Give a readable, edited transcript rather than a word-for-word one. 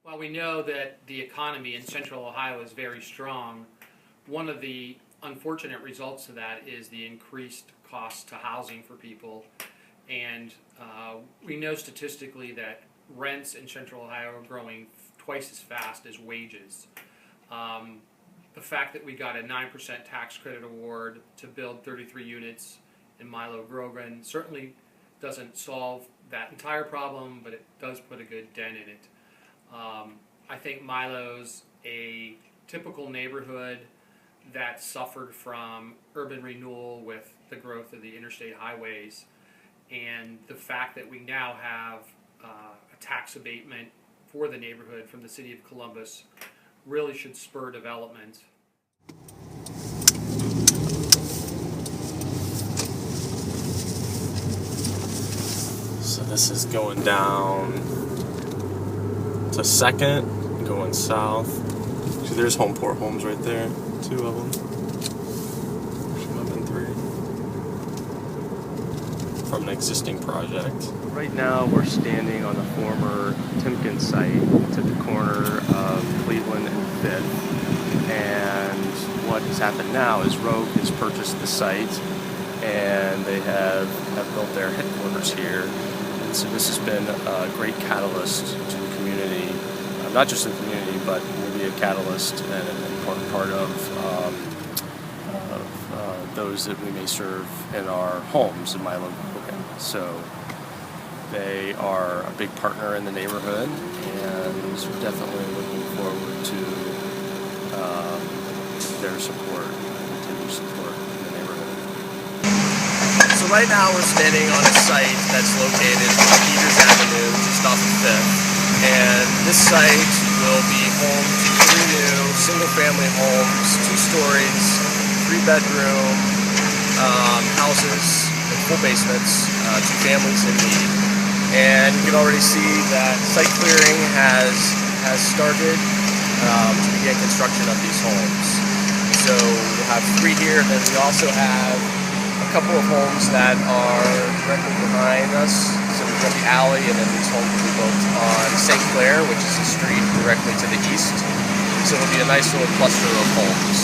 While we know that the economy in Central Ohio is very strong, one of the unfortunate results of that is the increased cost to housing for people. And we know statistically that rents in Central Ohio are growing twice as fast as wages. The fact that we got a 9% tax credit award to build 33 units in Milo-Grogan certainly doesn't solve that entire problem, but it does put a good dent in it. I think Milo's a typical neighborhood that suffered from urban renewal with the growth of the interstate highways, and the fact that we now have a tax abatement for the neighborhood from the city of Columbus really should spur development. So this is going down to 2nd, going south. See, there's Homeport homes right there, 2 of them. Should have been 3. From an existing project. Right now we're standing on the former Timken site. It's at the corner of Cleveland and 5th. And what has happened now is Rogue has purchased the site and they have built their headquarters here. And so this has been a great catalyst to the community, not just the community, but will be a catalyst and an important part of those that we may serve in our homes in Milo-Grogan. So they are a big partner in the neighborhood, and we're definitely looking forward to their support, continued support in the neighborhood. So right now we're standing on a site that's located on Peters Avenue, just off of 5th, and this site will be home to 3 new single-family homes, 2 stories, 3-bedroom houses with full basements, 2 families in need. And you can already see that site clearing has started to begin construction of these homes. So we'll have 3 here, and then we also have a couple of homes that are directly behind us. So we've got the alley, and then these homes will be built on St. Clair, which is a street directly to the east. So it'll be a nice little cluster of homes.